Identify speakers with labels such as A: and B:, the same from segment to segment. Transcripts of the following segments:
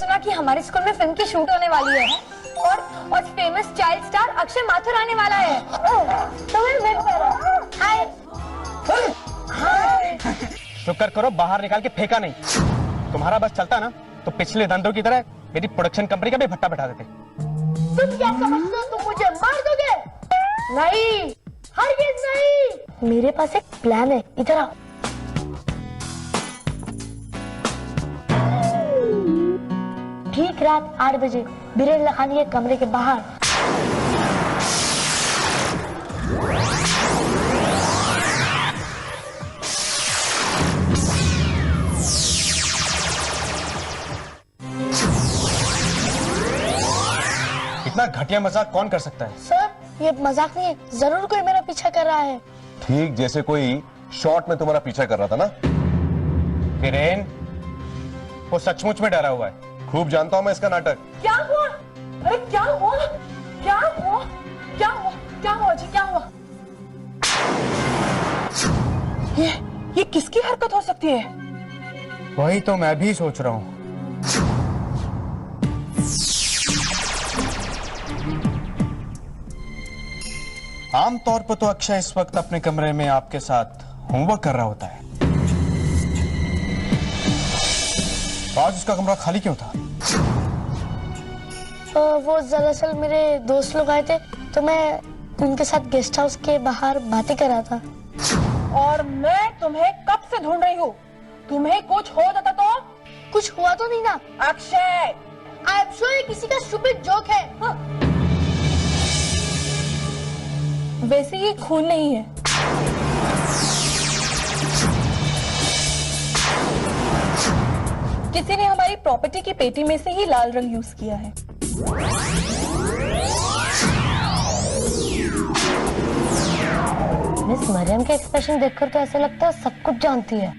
A: सुना कि हमारे स्कूल में फिल्म की शूट होने वाली है और famous child star Akshay Mathur आने वाला है। तुम्हें मिल हाय हाय।
B: शुक्र करो बाहर निकाल के फेंका नहीं। तुम्हारा बस चलता ना तो पिछले धंधों की तरह मेरी प्रोडक्शन कंपनी का भी भट्टा बैठा देते।
A: तुम क्या समझते हो तुम मुझे मार दोगे? नहीं, हरगिज़ नहीं। मेरे पास एक प्लान है, इधर आओ। ठीक रात 8 बजे बिरेल्ला खान के कमरे के बाहर
B: इतना घटिया मजाक कौन कर सकता है?
A: सर, ये मजाक नहीं है, जरूर कोई मेरा पीछा कर रहा है।
C: ठीक जैसे कोई शॉर्ट में तुम्हारा पीछा कर रहा था ना।
B: किरण, वो सचमुच में डरा हुआ है।
C: खूब जानता हूं मैं इसका नाटक।
A: क्या हुआ? अरे क्या हुआ? क्या हुआ? क्या हुआ? क्या हुआ जी? क्या हुआ? ये किसकी हरकत हो सकती है?
B: वही तो मैं भी सोच रहा हूँ। आमतौर पर तो अक्षय इस वक्त अपने कमरे में आपके साथ होमवर्क कर रहा होता है। आज उसका कमरा खाली क्यों था?
A: वो दरअसल मेरे दोस्त लोग आए थे तो मैं उनके साथ गेस्ट हाउस के बाहर बातें कर रहा था। और मैं तुम्हें कब से ढूंढ रही हूँ। तुम्हें कुछ हो जाता तो? कुछ हुआ तो नहीं ना? अक्षय, आई एम श्योर ये किसी का स्टूपिड जोक है। हाँ। वैसे ये खून नहीं है। किसी ने हमारी प्रॉपर्टी की पेटी में से ही लाल रंग यूज किया है। मिस मरियम के एक्सप्रेशन देखकर तो ऐसा लगता है सब कुछ जानती है।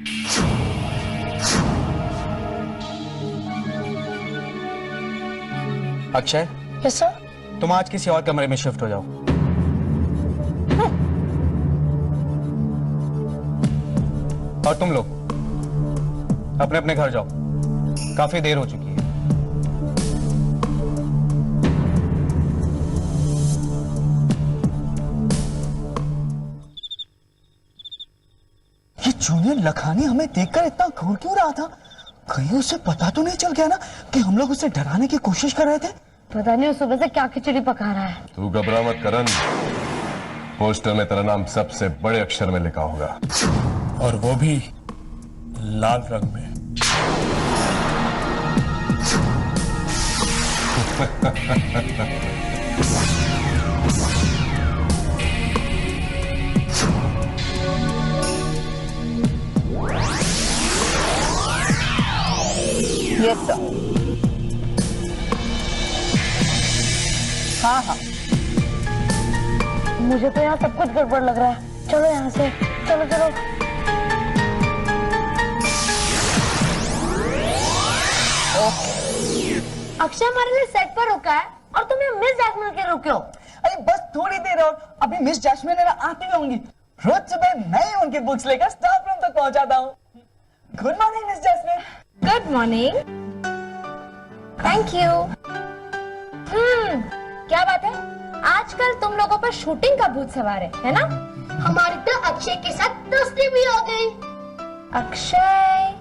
B: Akshay,
A: yes sir.
B: तुम आज किसी और कमरे में शिफ्ट हो जाओ। और तुम लोग अपने अपने घर जाओ, काफी देर हो चुकी है।
D: ये जूनियर लखानी हमें देखकर इतना घूर क्यों रहा था? कहीं उसे पता तो नहीं चल गया ना कि हम लोग उसे डराने की कोशिश कर रहे थे?
A: पता नहीं सुबह से क्या खिचड़ी पका रहा है।
C: तू घबरा मत करण, पोस्टर में तेरा नाम सबसे बड़े अक्षर में लिखा होगा,
B: और वो भी लाल रंग में।
A: Yes sir. हाँ हाँ, मुझे तो यहाँ सब कुछ गड़बड़ लग रहा है। चलो यहाँ से, चलो चलो। अक्षय हमारे लिए सेट पर रुका है और तुम यहाँ मिस जैस्मिन के रुके हो।
D: अरे बस थोड़ी देर और, अभी मिस जैस्मिन आती होंगी। रोज सुबह मैं ही उनकी बुक्स लेकर स्टाफ रूम तक पहुंचाता हूँ। Good morning miss Jasmine.
A: Good morning. Thank you. क्या बात है, आजकल तुम लोगों पर शूटिंग का भूत सवार है ना? हमारी तो अक्षय के साथ दोस्ती भी हो गई। अक्षय,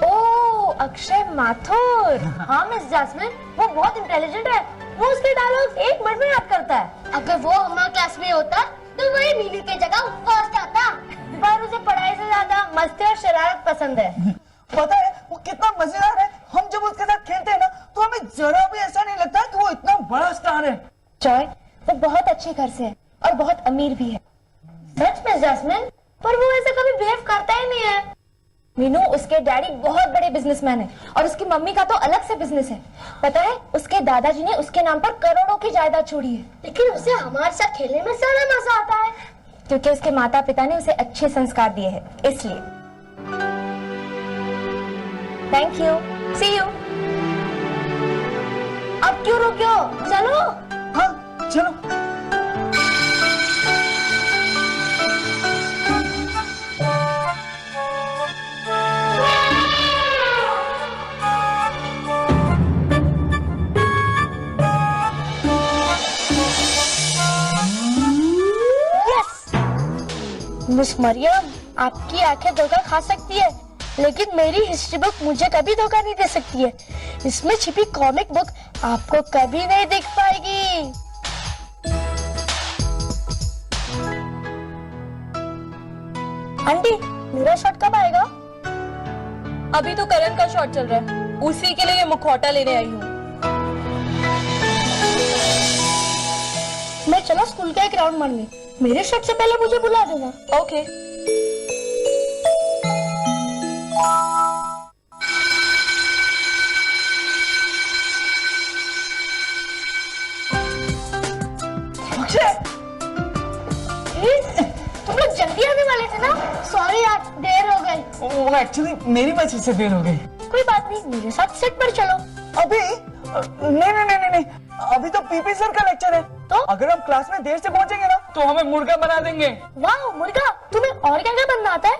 A: ओ अक्षय माथुर। हाँ मिस जैस्मिन, वो बहुत इंटेलिजेंट है। वो उसके डायलॉग 1 मिनट में याद करता है। अगर वो हमारे क्लास में होता तो वही मीनू की जगह फर्स्ट आता। पर उसे पढ़ाई से ज्यादा मस्ती और शरारत पसंद है।
D: पता है वो कितना मजेदार है। हम जब उसके साथ खेलते हैं ना तो हमें जरा भी ऐसा नहीं लगता कि वो इतना बड़ा स्टार है।
A: जॉय, वो बहुत अच्छे घर से है और बहुत अमीर भी है। सच में जैस्मिन, पर वो ऐसा कभी बिहेव करता ही नहीं है। मीनू, उसके डैडी बहुत बड़े बिजनेसमैन है और उसकी मम्मी का तो अलग से बिजनेस है। पता है, उसके दादाजी ने उसके नाम पर करोड़ों की जायदाद छोड़ी है। लेकिन उसे हमारे साथ खेलने में ज्यादा मजा आता है क्योंकि उसके माता पिता ने उसे अच्छे संस्कार दिए हैं, इसलिए। Thank you, see you. अब क्यों रुके हो? चलो।
D: हाँ चलो।
A: मिस मरियम, आपकी आंखें धोखा खा सकती है, लेकिन मेरी हिस्ट्री बुक मुझे कभी धोखा नहीं दे सकती है। इसमें छिपी कॉमिक बुक आपको कभी नहीं दिख पाएगी। आंटी, मेरा शॉट कब आएगा?
E: अभी तो करण का शॉट चल रहा है, उसी के लिए ये मुखौटा लेने आई हूँ।
A: मैं चला स्कूल का एक राउंड मारने, मेरे शॉट से पहले मुझे बुला देना।
E: ओके।
A: तुम लोग जल्दी आने वाले थे ना? सॉरी यार, देर हो गई।
D: एक्चुअली मेरी वजह से देर हो गई।
A: कोई बात नहीं, मेरे साथ सेट पर चलो।
D: अभी नहीं, अभी तो पीपी सर का लेक्चर है।
A: तो
D: अगर हम क्लास में देर से पहुंचेंगे ना तो हमें मुर्गा बना देंगे।
A: वाह मुर्गा, तुम्हें और क्या क्या बनना आता है?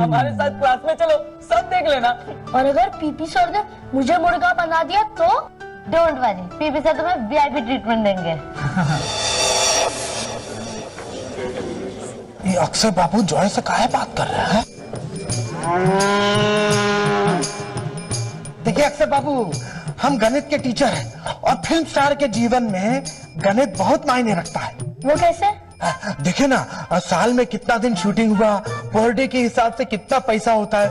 D: हमारे साथ क्लास में चलो, सब देख लेना।
A: और अगर पीपी सर ने मुझे मुर्गा बना दिया तो?
F: डोंट वरी, पीपी सर तुम्हें वीआईपी ट्रीटमेंट देंगे।
G: ये अक्षय बाबू जॉय से काहे बात कर रहा है? देखिए अक्षय बाबू, हम गणित के टीचर हैं और फिल्म स्टार के जीवन में गणित बहुत मायने रखता है।
A: वो कैसे?
G: देखिए ना, साल में कितना दिन शूटिंग हुआ, पर डे के हिसाब से कितना पैसा होता है,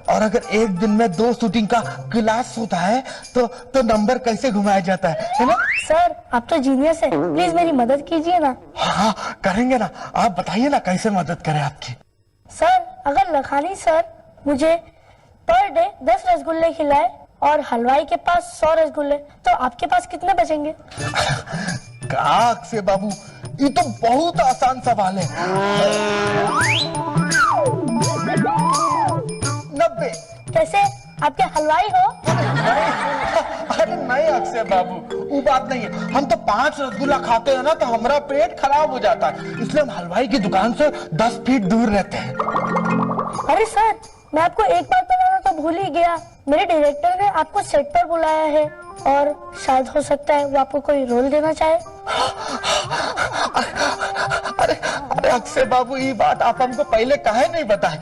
G: और अगर एक दिन में 2 शूटिंग का क्लास होता है तो नंबर कैसे घुमाया जाता है ना?
A: सर, आप तो जीनियस है, प्लीज मेरी मदद कीजिए ना।
G: हाँ, करेंगे ना। आप बताइए ना कैसे मदद करें आपकी।
A: सर, अगर लखानी सर मुझे पर डे 10 रसगुल्ले खिलाए और हलवाई के पास 100 रसगुल्ले, तो आपके पास कितने बचेंगे?
G: अक्षय बाबू, ये तो बहुत आसान सवाल है। 90।
A: कैसे? आपके हलवाई हो?
G: अरे नहीं अक्षय बाबू, वो बात नहीं है। हम तो 5 रसगुल्ला खाते हैं ना तो हमारा पेट खराब हो जाता है, इसलिए हम हलवाई की दुकान से 10 फीट दूर रहते हैं।
A: अरे सर, मैं आपको एक बात बताना तो भूल ही गया। मेरे डायरेक्टर ने आपको सेट पर बुलाया है और शायद हो सकता है वो आपको कोई रोल देना चाहे।
G: अरे अक्षय बाबू, ये बात आप हमको पहले काहे नहीं बताए?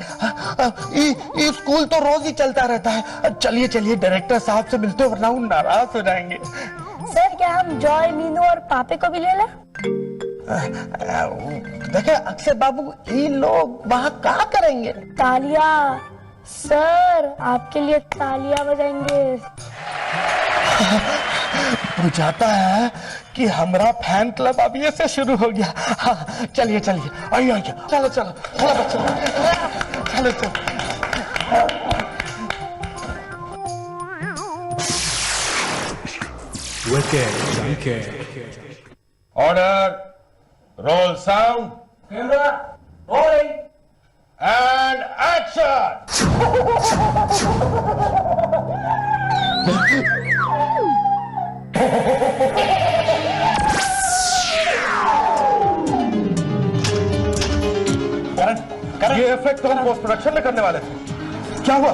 G: ये स्कूल तो रोज ही चलता रहता है। चलिए चलिए, डायरेक्टर साहब से मिलते, वरना वो नाराज हो जाएंगे।
A: सर, क्या हम जॉय, मीनू और पापे को भी ले लें?
G: देखिए अक्षय बाबू, ये लोग वहाँ क्या करेंगे?
A: तालियां सर, आपके लिए तालियां बजाएंगे।
G: बुझाता है कि हमारा फैन क्लब अभी से शुरू हो गया। हाँ, चलिए चलिए, आइए चलो चलो चलो बच्चों, चलो चलो।
C: Order, roll sound,
D: camera rolling
C: and action.
B: Karan,
C: ये इफेक्ट तो हम पोस्ट प्रोडक्शन में करने वाले थे।
B: क्या हुआ?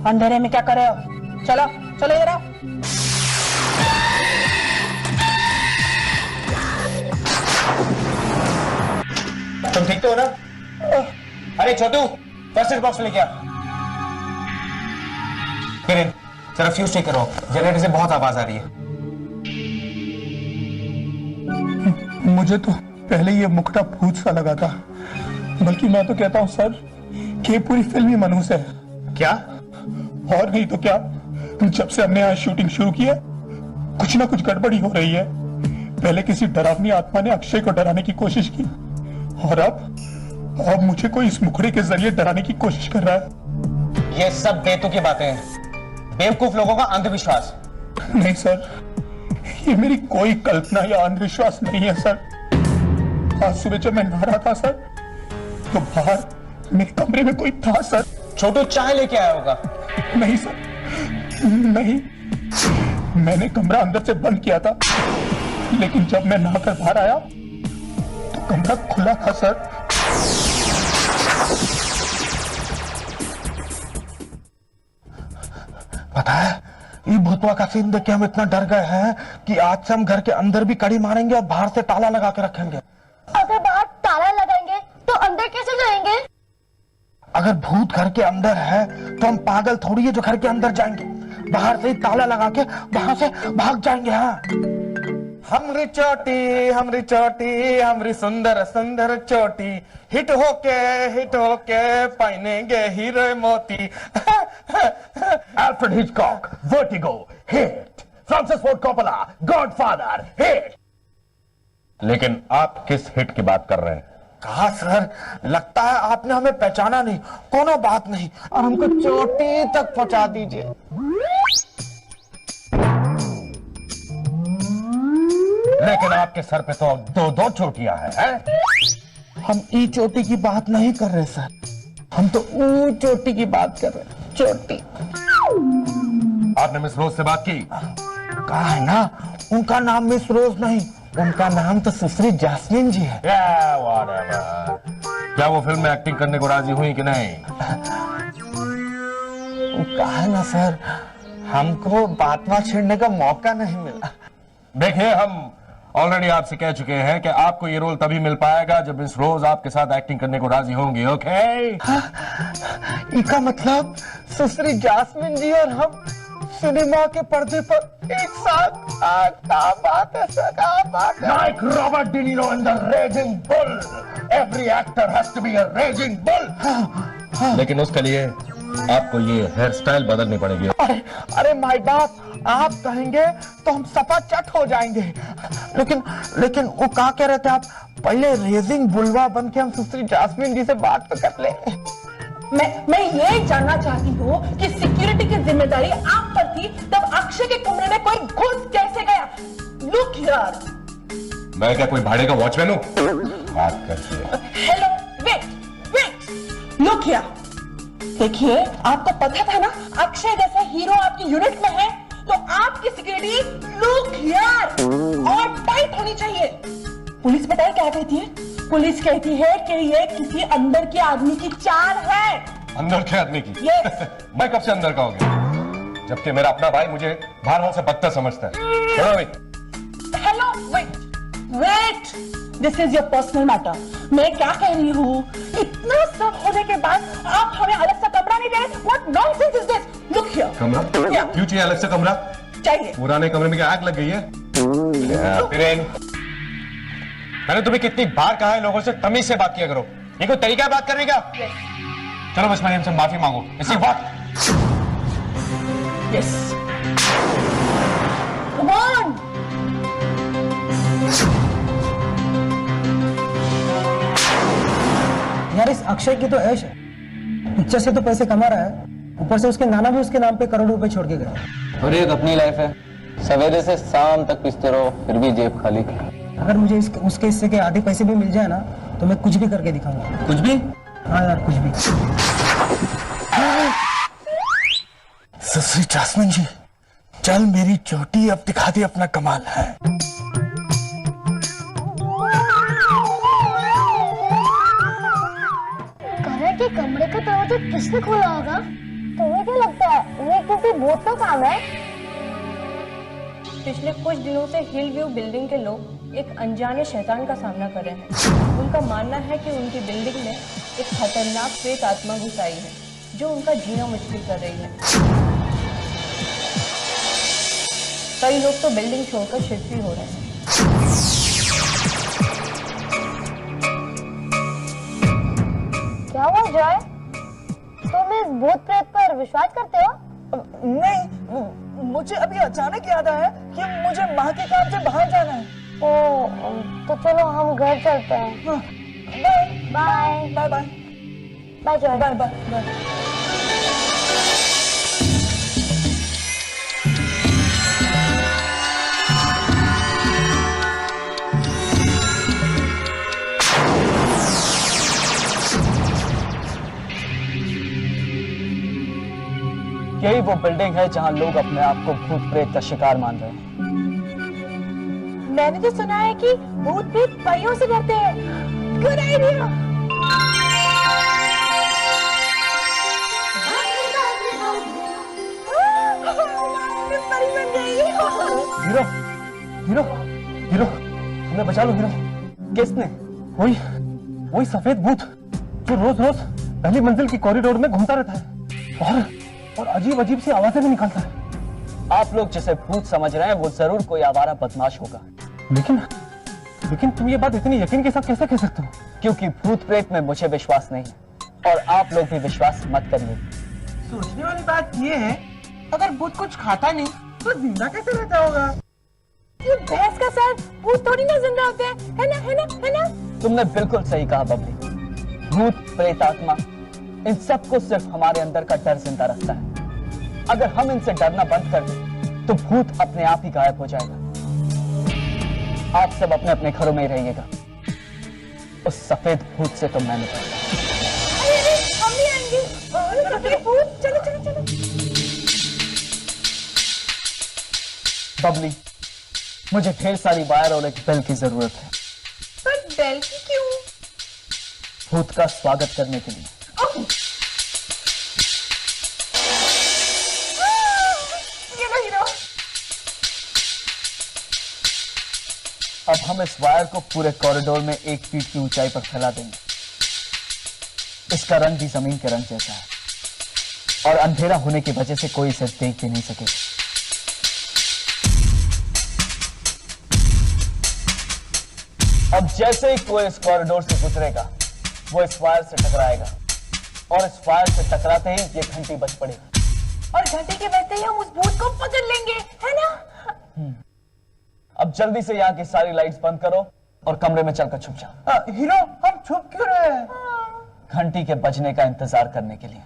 E: अंधेरे में क्या कर रहे हो? चलो चलो इधर आओ।
B: तुम ठीक तो हो ना? अरे छोटू, फर्स्ट एड बॉक्स लेके आ। किरण, जरा फ्यूज चेक करो, जनरेटर से बहुत आवाज आ रही है।
H: मुझे तो पहले ये मुखड़ा भूत सा लगा था, बल्कि मैं तो कहता हूँ सर कि पूरी फिल्म ही मनहूस है।
B: क्या?
H: और नहीं तो क्या, जब से हमने यहाँ शूटिंग शुरू की है कुछ ना कुछ गड़बड़ी हो रही है। पहले किसी डरावनी आत्मा ने अक्षय को डराने की कोशिश की, और अब मुझे कोई इस मुखड़े के जरिए डराने की कोशिश कर रहा है।
B: ये सब बेतुकी बातें हैं, बेवकूफ लोगों का अंधविश्वास।
H: नहीं सर, ये मेरी कोई कल्पना या अंधविश्वास नहीं है सर। आज सुबह जब मैं नहा रहा था सर, तो बाहर मेरे कमरे में कोई था सर।
B: छोटू चाय लेके आया होगा।
H: नहीं सर, नहीं, मैंने कमरा अंदर से बंद किया था, लेकिन जब मैं नहाकर बाहर आया तो कमरा खुला था सर।
G: पता है, ये भूत बटुआ का सीन देख के हम इतना डर गए हैं कि आज से हम घर के अंदर भी कड़ी मारेंगे और बाहर से ताला लगा के रखेंगे।
A: अगर बाहर ताला लगाएंगे तो अंदर कैसे जाएंगे?
G: अगर भूत घर के अंदर है तो हम पागल थोड़ी है जो घर के अंदर जाएंगे, बाहर से ही ताला लगा के वहां से भाग जाएंगे। हाँ, हमरी चोटी हमरी सुंदर सुंदर चोटी, हिट होके पहनेंगे हीरे मोती।
C: Alfred Hitchcock, vertigo, hit. Francis Ford Coppola, godfather, hit. लेकिन आप किस हिट की बात कर रहे हैं?
G: कहा सर, लगता है आपने हमें पहचाना नहीं। कोनो बात नहीं, और हमको चोटी तक पहुंचा दीजिए।
C: लेकिन आपके सर पे तो दो चोटियां हैं।
G: हम ई चोटी की बात नहीं कर रहे सर, हम तो ऊ चोटी की बात कर रहे हैं। चोटी।
C: आपने मिस रोज से बात की?
G: कहा है ना, उनका नाम मिस रोज नहीं, उनका नाम तो सुश्री जैस्मिन जी है।
C: क्या वो फिल्म में एक्टिंग करने को राजी हुई कि नहीं?
G: कहा है ना सर, हमको बातवा छेड़ने का मौका नहीं मिला।
C: देखिए, हम ऑलरेडी आपसे कह चुके हैं कि आपको ये रोल तभी मिल पाएगा जब मिस रोज आपके साथ एक्टिंग करने को राजी होंगी। ओके?
G: इसका मतलब सुश्री जैस्मिन जी और हम सिनेमा के पर्दे पर एक साथ। क्या बात है सर, क्या बात है।
C: Like Robert De Niro in The Raging Bull, every actor has to be a raging bull. लेकिन उसके लिए आपको ये हेयर स्टाइल बदलनी पड़ेगी।
G: अरे माय बाप, आप कहेंगे तो हम सपा चट हो जाएंगे। लेकिन वो क्या कह रहे थे आप? पहले रेजिंग बुलवा बन के हम सुश्री जैस्मिन जी से बात तो कर ले।
E: मैं ये जानना चाहती हूँ कि सिक्योरिटी की जिम्मेदारी आप पर थी, तब अक्षय के कमरे में कोई घुस कैसे गया? Look here.
C: मैं क्या कोई भाड़े का वॉचमैन हूँ? बात करती है।
E: Hello, wait, look here. देखिए, आपको पता था ना अक्षय जैसा हीरो आपकी यूनिट में है, तो आपकी सिक्योरिटी लुक हियर और टाइट होनी चाहिए। पुलिस बताए क्या कहती है? पुलिस कहती है कि ये किसी अंदर के आदमी की चाल है।
C: अंदर के आदमी की?
E: Yes.
C: मैं कब से अंदर का हो गया? जबकि मेरा अपना भाई मुझे बाहर वाले से बदतर समझता है।
E: Hello, wait, this is your personal matter. मैं क्या कह रही हूँ, इतना सब होने के बाद आप हमें अलग सा कमरा नहीं दे? What nonsense is this? Look here.
C: कमरा? क्यों चाहिए अलग से कमरा?
E: चाहिए।
C: पुराने कमरे में क्या आग लग गई है?
B: मैंने तुम्हें कितनी बार कहा है लोगों से तमीज से बात किया करो। ये कोई तरीका है बात करने का? चलो बस मैंने हमसे माफी मांगो, इसी बात।
E: Yes, come on.
D: यार, इस अक्षय की तो ऐश है, पिक्चर से तो पैसे कमा रहा है, ऊपर से उसके नाना भी उसके नाम पे करोड़ों रुपए छोड़ के गए।
I: और एक अपनी लाइफ है, सवेरे से शाम तक पिसते रहो फिर भी जेब खाली।
D: अगर मुझे उसके हिस्से के आधे पैसे भी मिल जाए ना, तो मैं कुछ भी करके दिखाऊंगा।
I: कुछ भी?
D: हाँ यार, कुछ भी।
G: सुश्री जैस्मिन जी, चल मेरी चोटी अब दिखा दी अपना कमाल है।
A: करण के कमरे का दरवाजा किसने खोला होगा? तुम्हें क्या लगता है ये किसी भूत का काम है?
E: पिछले कुछ दिनों से हिल व्यू बिल्डिंग के लोग एक अनजाने शैतान का सामना कर रहे हैं। उनका मानना है कि उनकी बिल्डिंग में एक खतरनाक प्रेत आत्मा घुस आई है जो उनका जीना मुश्किल कर रही है। कई लोग तो बिल्डिंग छोड़कर शिफ्ट भी हो रहे हैं।
A: क्या हुआ जॉय? तुम इस भूत प्रेत पर विश्वास करते हो?
D: नहीं, मुझे अभी अचानक याद आया कि मुझे माँ के काम से बाहर जाना है।
A: ओ, तो चलो हम घर चलते हैं।
D: Bye
A: bye
D: bye bye
A: bye Joy.
D: Bye bye bye. यही वो बिल्डिंग है जहां लोग अपने आप को भूत प्रेत का शिकार मान रहे हैं।
E: मैंने तो सुना है कि भूत प्रेत परियों से डरते हैं। Good idea. परी
D: हीरो हीरो हीरो हमें बचा लो हीरो। किसने? वही वही सफेद भूत जो रोज रोज पहली मंजिल की कॉरिडोर में घूमता रहता है और अजीब अजीब सी आवाजें भी निकालता है। आप लोग जिसे भूत समझ रहे हैं वो जरूर कोई आवारा बदमाश होगा। लेकिन तुम ये बात इतनी यकीन के साथ कैसे कह सकते हो? क्योंकि भूत प्रेत में मुझे विश्वास नहीं है और आप लोग भी विश्वास मत करिए।
G: सोचने वाली बात ये है, अगर भूत कुछ खाता नहीं तो जिंदा कैसे रहता होगा?
E: ये भैंस का सर भूत थोड़ी ना जिंदा होते हैं, है ना है ना है ना?
D: तुमने बिल्कुल सही कहा बबली। भूत प्रेत आत्मा इन सबको सिर्फ हमारे अंदर का डर जिंदा रखता है। अगर हम इनसे डरना बंद कर दें तो भूत अपने आप ही गायब हो जाएगा। आप सब अपने अपने घरों में ही रहिएगा। उस सफेद भूत से तो मैंने
E: हम भी आएंगे। सफेद भूत, चलो चलो चलो।
D: बबली, मुझे ढेर सारी वायर और एक बेल की जरूरत है।
E: पर बेल की क्यों?
D: भूत का स्वागत करने के लिए।
E: ये लो हीरो।
D: अब हम इस वायर को पूरे कॉरिडोर में 1 फीट की ऊंचाई पर फैला देंगे। इसका रंग भी जमीन के रंग जैसा है और अंधेरा होने की वजह से कोई इसे देख भी नहीं सकेगा। अब जैसे ही कोई इस कॉरिडोर से गुजरेगा वो इस वायर से टकराएगा और इस वायर से टकराते ही ये घंटी बज पड़ेगी
E: और घंटे के बजते ही हम उस भूत को पकड़ लेंगे, है ना?
D: अब जल्दी से यहाँ की सारी लाइट्स बंद करो और कमरे में चलकर छुप जाओ।
G: हीरो हम छुप क्यों रहे हैं?
D: घंटी के बजने का इंतजार करने के लिए।